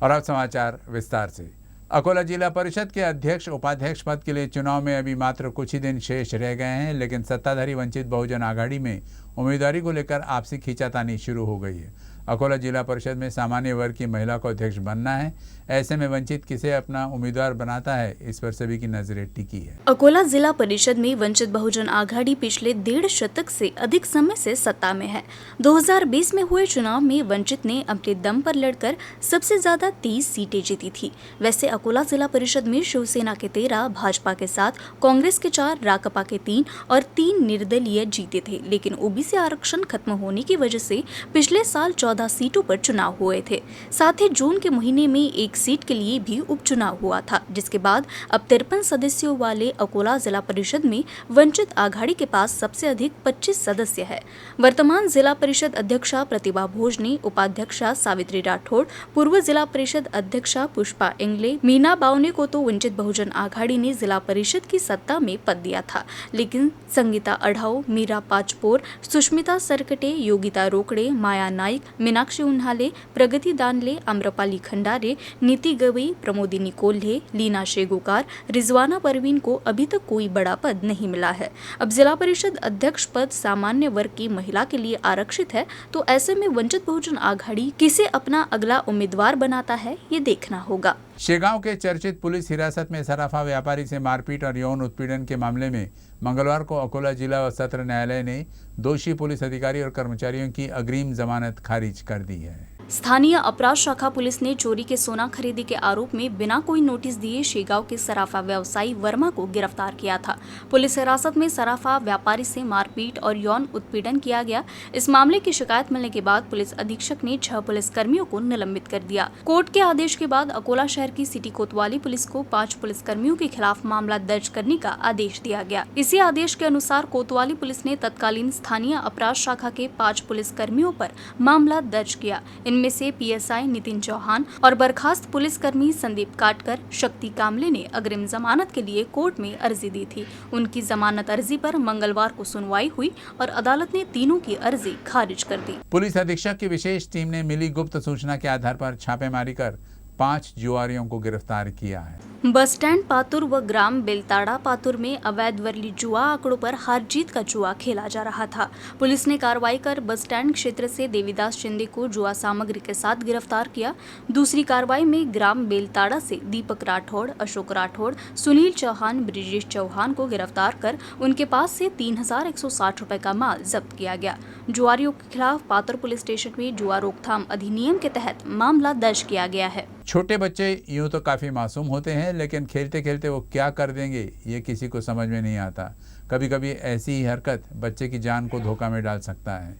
और अब समाचार विस्तार से। अकोला जिला परिषद के अध्यक्ष उपाध्यक्ष पद के लिए चुनाव में अभी मात्र कुछ ही दिन शेष रह गए हैं, लेकिन सत्ताधारी वंचित बहुजन आघाड़ी में उम्मीदवारी को लेकर आपसी खींचातानी शुरू हो गई है। अकोला जिला परिषद में सामान्य वर्ग की महिला को अध्यक्ष बनना है। ऐसे में वंचित किसे अपना उम्मीदवार बनाता है, इस पर सभी की नजरें टिकी है। अकोला जिला परिषद में वंचित बहुजन आघाड़ी पिछले 1.5 शतक से अधिक समय से सत्ता में है। 2020 में हुए चुनाव में वंचित ने अपने दम पर लड़कर सबसे ज्यादा 30 सीटें जीती थी। वैसे अकोला जिला परिषद में शिवसेना के 13, भाजपा के 7, कांग्रेस के 4, राकपा के 3 और 3 निर्दलीय जीते थे, लेकिन ओबीसी आरक्षण खत्म होने की वजह से पिछले साल 14 सीटों पर चुनाव हुए थे। साथ ही जून के महीने में एक सीट के लिए भी उपचुनाव हुआ था, जिसके बाद अब 53 सदस्यों वाले अकोला जिला परिषद में वंचित आघाड़ी के पास सबसे अधिक 25 सदस्य है। वर्तमान जिला परिषद अध्यक्षा प्रतिभा भोजने, उपाध्यक्षा सावित्री राठौड़, पूर्व जिला परिषद अध्यक्षा पुष्पा इंगले, मीना बावने को तो वंचित बहुजन आघाड़ी ने जिला परिषद की सत्ता में पद दिया था, लेकिन संगीता अढ़ाऊ, मीरा पाचपोर, सुष्मिता सरकटे, योगिता रोकड़े, माया नाइक, मीनाक्षी उन्हाले, प्रगति दानले, आम्रपाली खंडारे, नीति गवई, प्रमोदिनी कोल्हे, लीना शेगुकार, रिजवाना परवीन को अभी तक कोई बड़ा पद नहीं मिला है। अब जिला परिषद अध्यक्ष पद सामान्य वर्ग की महिला के लिए आरक्षित है, तो ऐसे में वंचित बहुजन आघाड़ी किसे अपना अगला उम्मीदवार बनाता है, ये देखना होगा। शेगांव के चर्चित पुलिस हिरासत में सराफा व्यापारी से मारपीट और यौन उत्पीड़न के मामले में मंगलवार को अकोला जिला व सत्र न्यायालय ने दोषी पुलिस अधिकारी और कर्मचारियों की अग्रिम जमानत खारिज कर दी है। स्थानीय अपराध शाखा पुलिस ने चोरी के सोना खरीदी के आरोप में बिना कोई नोटिस दिए शेगांव के सराफा व्यवसायी वर्मा को गिरफ्तार किया था। पुलिस हिरासत में सराफा व्यापारी से मारपीट और यौन उत्पीड़न किया गया। इस मामले की शिकायत मिलने के बाद पुलिस अधीक्षक ने 6 पुलिस कर्मियों को निलंबित कर दिया। कोर्ट के आदेश के बाद अकोला शहर की सिटी कोतवाली पुलिस को 5 पुलिस कर्मियों के खिलाफ मामला दर्ज करने का आदेश दिया गया। इसी आदेश के अनुसार कोतवाली पुलिस ने तत्कालीन स्थानीय अपराध शाखा के 5 पुलिस कर्मियों पर मामला दर्ज किया। इनमें से पीएसआई नितिन चौहान और बर्खास्त पुलिसकर्मी संदीप काटकर, शक्ति कामले ने अग्रिम जमानत के लिए कोर्ट में अर्जी दी थी। उनकी जमानत अर्जी पर मंगलवार को सुनवाई हुई और अदालत ने तीनों की अर्जी खारिज कर दी। पुलिस अधीक्षक की विशेष टीम ने मिली गुप्त सूचना के आधार पर छापेमारी कर 5 जुआरियों को गिरफ्तार किया है। बस स्टैंड पातुर व ग्राम बेलताड़ा पातुर में अवैध वर्ली जुआ आंकड़ों पर हार जीत का जुआ खेला जा रहा था। पुलिस ने कार्रवाई कर बस स्टैंड क्षेत्र से देवीदास शिंदे को जुआ सामग्री के साथ गिरफ्तार किया। दूसरी कार्रवाई में ग्राम बेलताड़ा से दीपक राठौड़, अशोक राठौड़, सुनील चौहान, ब्रिजेश चौहान को गिरफ्तार कर उनके पास से 3160 रुपए का माल जब्त किया गया। जुआरियों के खिलाफ पातुर पुलिस स्टेशन में जुआ रोकथाम अधिनियम के तहत मामला दर्ज किया गया है। छोटे बच्चे यूं तो काफी मासूम होते हैं, लेकिन खेलते खेलते वो क्या कर देंगे ये किसी को समझ में नहीं आता। कभी कभी ऐसी ही हरकत बच्चे की जान को धोखा में डाल सकता है।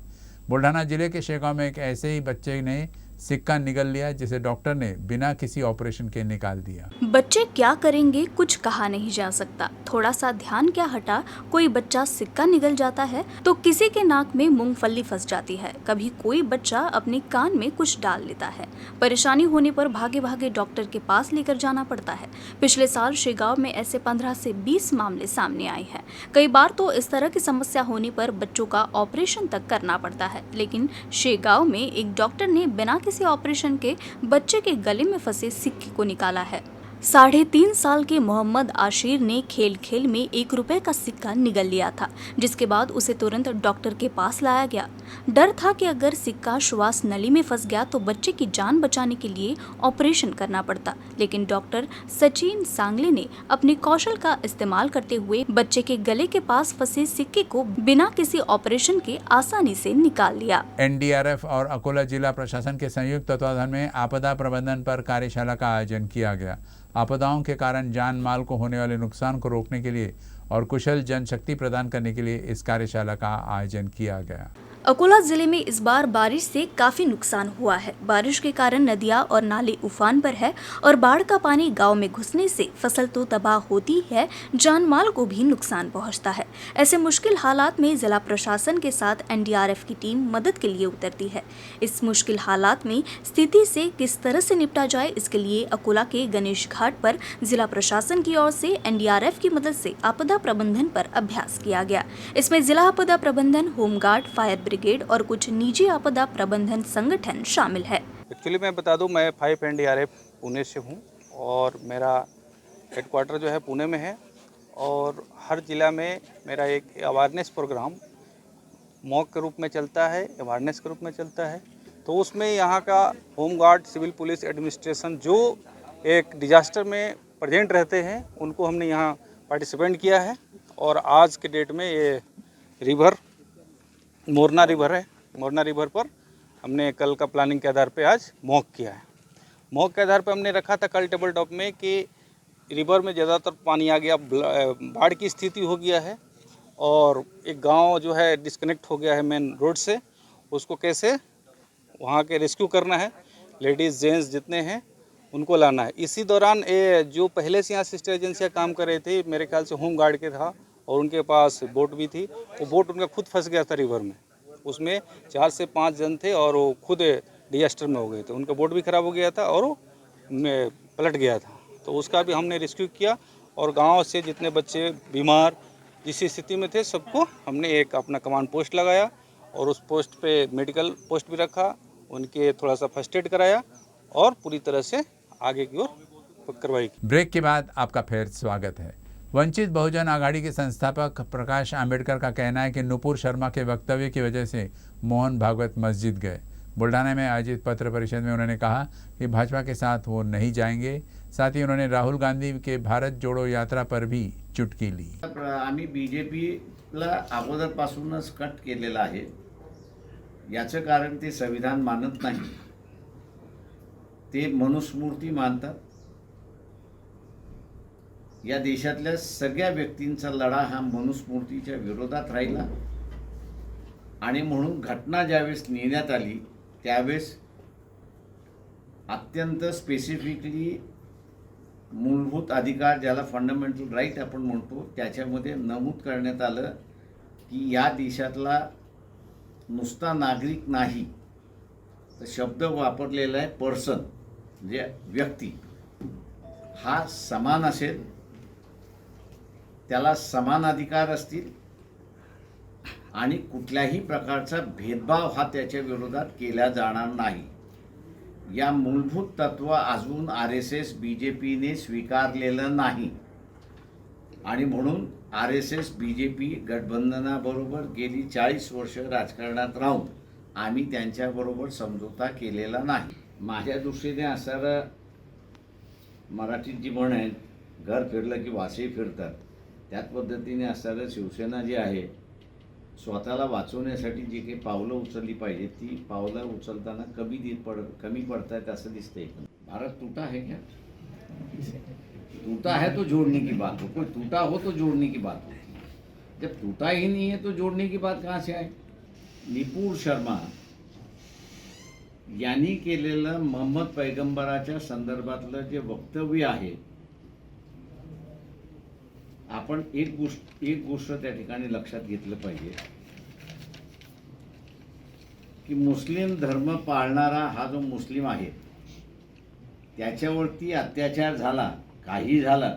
बुल्ढाना जिले के शेगांव में एक ऐसे ही बच्चे ने सिक्का निगल लिया, जिसे डॉक्टर ने बिना किसी ऑपरेशन के निकाल दिया। बच्चे क्या करेंगे कुछ कहा नहीं जा सकता। थोड़ा सा ध्यान क्या हटा, कोई बच्चा सिक्का निगल जाता है तो किसी के नाक में मूंगफली फंस जाती है। कभी कोई बच्चा अपने कान में कुछ डाल लेता है। परेशानी होने पर भागे भागे डॉक्टर के पास लेकर जाना पड़ता है। पिछले साल शेगांव में ऐसे 15 से 20 मामले सामने आए हैं। कई बार तो इस तरह की समस्या होने पर बच्चों का ऑपरेशन तक करना पड़ता है, लेकिन शेगांव में एक डॉक्टर ने बिना किसी ऑपरेशन के बच्चे के गले में फंसे सिक्के को निकाला है। 3.5 साल के मोहम्मद आशिर ने खेल खेल में 1 रुपए का सिक्का निगल लिया था, जिसके बाद उसे तुरंत डॉक्टर के पास लाया गया। डर था कि अगर सिक्का श्वास नली में फंस गया तो बच्चे की जान बचाने के लिए ऑपरेशन करना पड़ता, लेकिन डॉक्टर सचिन सांगले ने अपने कौशल का इस्तेमाल करते हुए बच्चे के गले के पास फंसे सिक्के को बिना किसी ऑपरेशन के आसानी से निकाल लिया। एनडीआरएफ और अकोला जिला प्रशासन के संयुक्त तत्वाधान में आपदा प्रबंधन पर कार्यशाला का आयोजन किया गया। आपदाओं के कारण जान माल को होने वाले नुकसान को रोकने के लिए और कुशल जनशक्ति प्रदान करने के लिए इस कार्यशाला का आयोजन किया गया। अकोला जिले में इस बार बारिश से काफी नुकसान हुआ है। बारिश के कारण नदियां और नाले उफान पर है और बाढ़ का पानी गांव में घुसने से फसल तो तबाह होती है, जान माल को भी नुकसान पहुंचता है। ऐसे मुश्किल हालात में जिला प्रशासन के साथ एनडीआरएफ की टीम मदद के लिए उतरती है। इस मुश्किल हालात में स्थिति से किस तरह से निपटा जाए, इसके लिए अकोला के गणेश घाट पर जिला प्रशासन की ओर से एनडीआरएफ की मदद से आपदा प्रबंधन पर अभ्यास किया गया। इसमें जिला आपदा प्रबंधन, होमगार्ड, फायर ब्रिगेड और कुछ निजी आपदा प्रबंधन संगठन शामिल है। एक्चुअली मैं बता दूं, मैं 5 NDRF पुणे से हूं और मेरा हेडक्वार्टर जो है पुणे में है। और हर ज़िला में मेरा एक अवेयरनेस प्रोग्राम मॉक के रूप में चलता है, अवेयरनेस के रूप में चलता है। तो उसमें यहाँ का home guard, civil police administration जो एक डिजास्टर में प्रेजेंट रहते हैं, उनको हमने यहाँ पार्टिसिपेंट किया है। और आज के डेट में ये रिवर मोरना रिवर है, मोरना रिवर पर हमने कल का प्लानिंग के आधार पे आज मॉक किया है। मॉक के आधार पे हमने रखा था कल टेबल टॉप में कि रिवर में ज़्यादातर पानी आ गया, बाढ़ की स्थिति हो गया है और एक गांव जो है डिस्कनेक्ट हो गया है मेन रोड से, उसको कैसे वहां के रेस्क्यू करना है, लेडीज़ जेंट्स जितने हैं उनको लाना है। इसी दौरान ये जो पहले से यहाँ सिस्टर एजेंसियाँ काम कर रहे थे, मेरे ख्याल से होम गार्ड के था और उनके पास बोट भी थी, वो बोट उनका खुद फंस गया था रिवर में। उसमें 4 से 5 जन थे और वो खुद डिजास्टर में हो गए थे, उनका बोट भी ख़राब हो गया था और वो पलट गया था। तो उसका भी हमने रेस्क्यू किया और गांव से जितने बच्चे बीमार जिस स्थिति में थे सबको हमने एक अपना कमांड पोस्ट लगाया और उस पोस्ट पे मेडिकल पोस्ट भी रखा, उनके थोड़ा सा फर्स्ट एड कराया और पूरी तरह से आगे की ओर कार्रवाई की। ब्रेक के बाद आपका फिर स्वागत है। वंचित बहुजन आघाड़ी के संस्थापक प्रकाश आंबेडकर का कहना है कि नुपुर शर्मा के वक्तव्य की वजह से मोहन भागवत मस्जिद गए। बुल्ढाना में आयोजित पत्र परिषद में उन्होंने कहा कि भाजपा के साथ वो नहीं जाएंगे। साथ ही उन्होंने राहुल गांधी के भारत जोड़ो यात्रा पर भी चुटकी ली। आम्ही बीजेपीला अगोदरपासूनच कट केलेला आहे। याचं कारण ते संविधान मानत नाही, ते मनुस्मृती मानतात। या देशातल्या सगळ्या व्यक्तींचा लढा हा मनुस्मृतीच्या विरोधात राहिला आणि म्हणून घटना ज्यावेळेस नेण्यात आली त्यावेळेस अत्यंत स्पेसिफिकली मूलभूत अधिकार, ज्याला फंडामेंटल राईट आपण म्हणतो, त्याच्यामध्ये नमूद करण्यात आलं की या देशातला नुसता नागरिक नाही, तर शब्द वापरलेला आहे पर्सन, म्हणजे व्यक्ती हा समान असेल, त्याला समान अधिकार असतील आणि कुठल्याही प्रकारचा भेदभाव हा त्याच्या विरोधात केला जाणार नाही। या मूलभूत तत्व अजून RSS बीजेपीने स्वीकारलेलं नाही आणि म्हणून RSS बीजेपी गठबंधनाबरोबर गेली 40 वर्ष राजकारणात राहून आम्ही त्यांच्याबरोबर समझोता केलेला नाही। माझ्या दृष्टीने असणारं मराठीत जी म्हण आहे, घर फिरलं की वासे फिरतात, त्याच पद्धतीने असणारं शिवसेना जी आहे स्वतःला वाचवण्यासाठी जी काही पावलं उचलली पाहिजे ती पावलं उचलताना कमी पडतायत असं दिसतंय। भारत टूटा है क्या? टूटा है तो जोड़ने की बात हो, कोई टूटा हो तो जोड़ने की बात होती है। जब टूटा ही नहीं है तो जोड़ने की बात कहाँ से आए? नुपुर शर्मा यांनी केलेलं मोहम्मद पैगंबराच्या संदर्भातलं जे वक्तव्य आहे, आपण एक गोष्ट त्या ठिकाणी लक्षात घेतलं पाहिजे की मुस्लिम धर्म पाळणारा हा जो मुस्लिम आहे त्याच्यावरती अत्याचार झाला, काही झाला,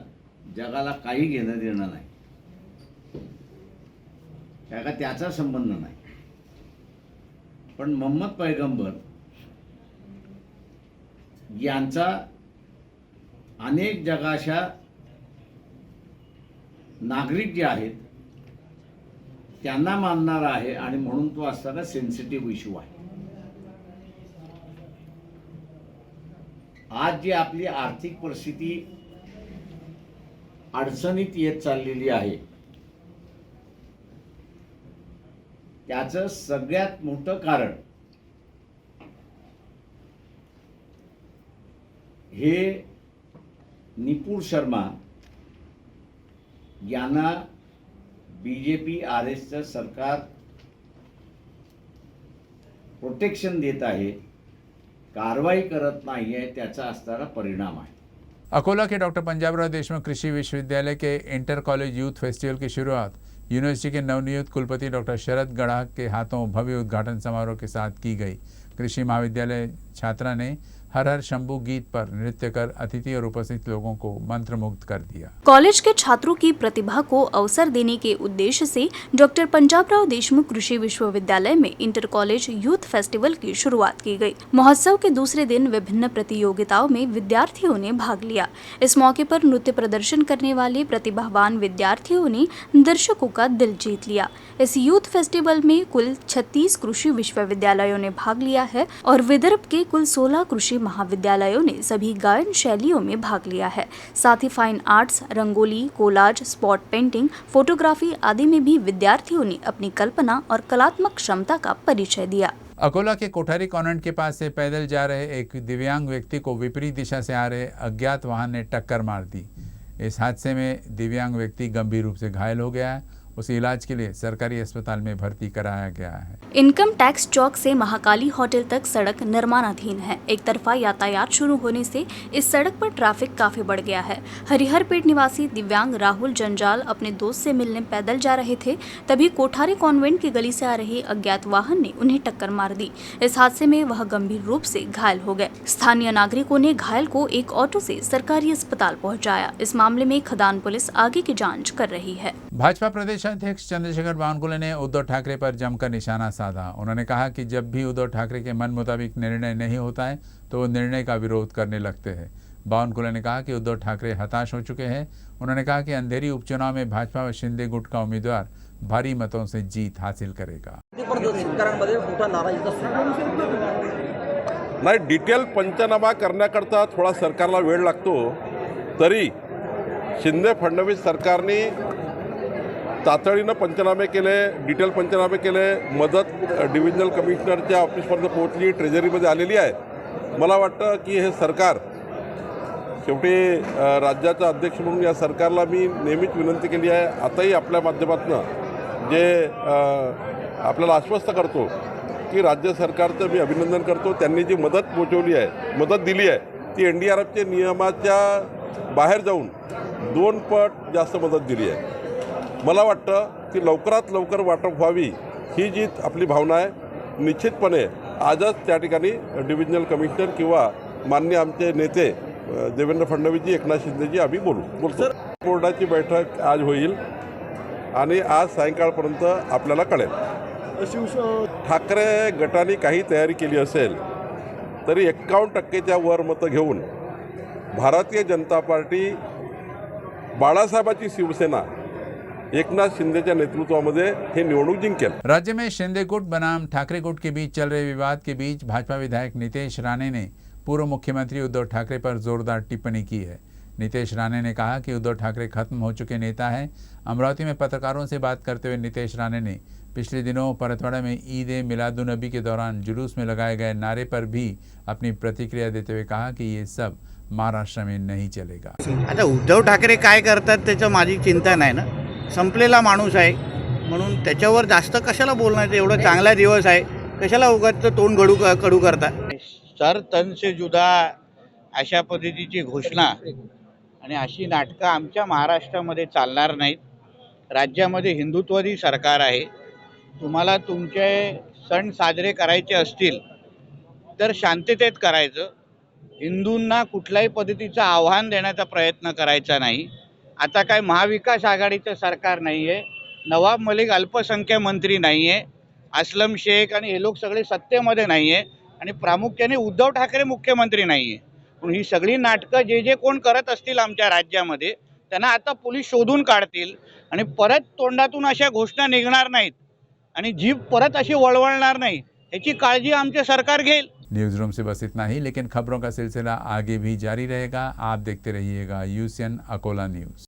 जगाला काही घेणं देणं नाही, त्याचा संबंध नाही। पण मोहम्मद पैगंबर यांचा अनेक जगाच्या नागरिक जे आहेत त्यांना मानणारा आहे आणि म्हणून तो असताना सेन्सिटिव्ह इश्यू आहे। आज जी आपली आर्थिक परिस्थिती अडचणीत येत चाललेली आहे त्याचं सगळ्यात मोठं कारण हे नुपुर शर्मा यांना बीजेपी RSS सरकार प्रोटेक्शन देत आहे, कारवाई करत नाही आहे, त्याचा असणारा परिणाम आहे। अकोला के डॉक्टर पंजाबराव देशमुख कृषि विश्वविद्यालय के इंटर कॉलेज यूथ फेस्टिवल की शुरुआत यूनिवर्सिटी के नवनियुक्त कुलपति डॉक्टर शरद गढ़ा के हाथों भव्य उद्घाटन समारोह के साथ की गई। कृषि महाविद्यालय छात्रा ने हर हर शंभू गीत पर नृत्य कर अतिथि और उपस्थित लोगों को मंत्रमुग्ध कर दिया। कॉलेज के छात्रों की प्रतिभा को अवसर देने के उद्देश्य से डॉक्टर पंजाबराव देशमुख कृषि विश्वविद्यालय में इंटर कॉलेज यूथ फेस्टिवल की शुरुआत की गई। महोत्सव के दूसरे दिन विभिन्न प्रतियोगिताओं में विद्यार्थियों ने भाग लिया। इस मौके पर नृत्य प्रदर्शन करने वाले प्रतिभावान विद्यार्थियों ने दर्शकों का दिल जीत लिया। इस यूथ फेस्टिवल में कुल 36 कृषि विश्वविद्यालयों ने भाग लिया है और विदर्भ के कुल 16 कृषि महाविद्यालयों ने सभी गायन शैलियों में भाग लिया है। साथ ही fine arts, rangoli, collage, spot painting, photography आदि में भी विद्यार्थियों ने अपनी कल्पना और कलात्मक क्षमता का परिचय दिया। अकोला के कोठारी कॉन्वेंट के पास से पैदल जा रहे एक दिव्यांग व्यक्ति को विपरीत दिशा से आ रहे अज्ञात वाहन ने टक्कर मार दी। इस हादसे में दिव्यांग व्यक्ति गंभीर रूप से घायल हो गया है। उसे इलाज के लिए सरकारी अस्पताल में भर्ती कराया गया है। इनकम टैक्स चौक से महाकाली होटल तक सड़क निर्माणाधीन है। एक तरफा यातायात शुरू होने से इस सड़क पर ट्रैफिक काफी बढ़ गया है। हरिहरपेट निवासी दिव्यांग राहुल जंजाल अपने दोस्त से मिलने पैदल जा रहे थे, तभी कोठारी कॉन्वेंट की गली से आ रहे अज्ञात वाहन ने उन्हें टक्कर मार दी। इस हादसे में वह गंभीर रूप से घायल हो गए। स्थानीय नागरिकों ने घायल को एक ऑटो से सरकारी अस्पताल पहुँचाया। इस मामले में खदान पुलिस आगे की जाँच कर रही है। भाजपा प्रदेश अध्यक्ष चंद्रशेखर बावनकुले ने उद्धव ठाकरे पर जमकर निशाना साधा। उन्होंने कहा कि जब भी उद्धव ठाकरे के मन मुताबिक निर्णय नहीं होता है तो वो निर्णय का विरोध करने लगते हैं। बावनकुले ने कहा कि उद्धव ठाकरे हताश हो चुके हैं। उन्होंने कहा कि अंधेरी उपचुनाव में भाजपा व शिंदे गुट का उम्मीदवार भारी मतों से जीत हासिल करेगा। नाही, डिटेल पंचनामा करण्याकरता थोडा सरकारला वेळ लागतो, तरी शिंदे फडणवीस सरकारने तातडीनं पंचनामे केले, डिटेल पंचनामे केले, मदत डिव्हिजनल कमिशनरच्या ऑफिसपर्यंत पोहोचली, ट्रेझरीमध्ये आलेली आहे। मला वाटतं की हे सरकार शेवटी राज्याचा अध्यक्ष म्हणून या सरकारला मी नेहमीच विनंती केली आहे, आताही आपल्या माध्यमातून जे आपल्याला आश्वस्त करतो की राज्य सरकारचं मी अभिनंदन करतो। त्यांनी जी मदत पोहोचवली आहे, मदत दिली आहे, ती NDRFच्या नियमाच्या बाहेर जाऊन 2 पट जास्त मदत दिली आहे। मला वाटतं की लवकरात लवकर वाटप व्हावी ही जी आपली भावना आहे, निश्चितपणे आजच त्या ठिकाणी डिव्हिजनल कमिशनर किंवा माननीय आमचे नेते देवेंद्र फडणवीसजी, एकनाथ शिंदेजी आम्ही बोलतो। बोर्डाची बैठक आज होईल आणि आज सायंकाळपर्यंत आपल्याला कळेल। ठाकरे गटाने काही तयारी केली असेल तरी 51%च्या वर मतं घेऊन भारतीय जनता पार्टी, बाळासाहेबांची शिवसेना एकनाथ शिंदेच्या नेतृत्वामध्ये हे निवडणूक जिंकेल। राज्य में शिंदे गुट बनाम ठाकरे गुट के बीच चल रहे विवाद के बीच भाजपा विधायक नितेश राणे ने पूर्व मुख्यमंत्री उद्धव ठाकरे पर जोरदार टिप्पणी की है। नितेश राणे ने कहा कि उद्धव ठाकरे खत्म हो चुके नेता हैं। अमरावती में पत्रकारों से बात करते हुए नितेश राणे ने पिछले दिनों परतवाड़ा में ईद ए मिलादुन्नबी के दौरान जुलूस में लगाए गए नारे पर भी अपनी प्रतिक्रिया देते हुए कहा कि ये सब महाराष्ट्र में नहीं चलेगा। आता उद्धव ठाकरे काय करतात त्याचं माझी चिंता नाही ना, संपलेला माणूस आहे म्हणून त्याच्यावर जास्त कशाला बोलणार। एवढा चांगला दिवस आहे, कशाला उगाच तोंड कडू करता। सर तन से जुदा अशा पद्धतीची घोषणा आणि अशी नाटकं आमच्या महाराष्ट्रामध्ये चालणार नाहीत। राज्यामध्ये हिंदुत्ववादी सरकार आहे। तुम्हाला तुमचे सण साजरे करायचे असतील तर शांततेत करायचं। हिंदूंना कुठल्याही पद्धतीचं आव्हान देण्याचा प्रयत्न करायचा नाही। आता काय महाविकास आघाडीचं सरकार नाही आहे, नवाब मलिक अल्पसंख्याक मंत्री नाही आहे, असलम शेख आणि हे लोक सगळे सत्तेमध्ये नाही आहे आणि प्रामुख्याने उद्धव ठाकरे मुख्यमंत्री नाही आहे। पण ही सगळी नाटकं जे कोण करत असतील आमच्या राज्यामध्ये त्यांना आता पोलीस शोधून काढतील आणि परत तोंडातून अशा घोषणा निघणार नाहीत आणि जीभ परत अशी वळवळणार नाही, याची काळजी आमचे सरकार घेईल। न्यूज़ रूम से बस इतना ही, लेकिन खबरों का सिलसिला आगे भी जारी रहेगा। आप देखते रहिएगा UCN अकोला न्यूज़।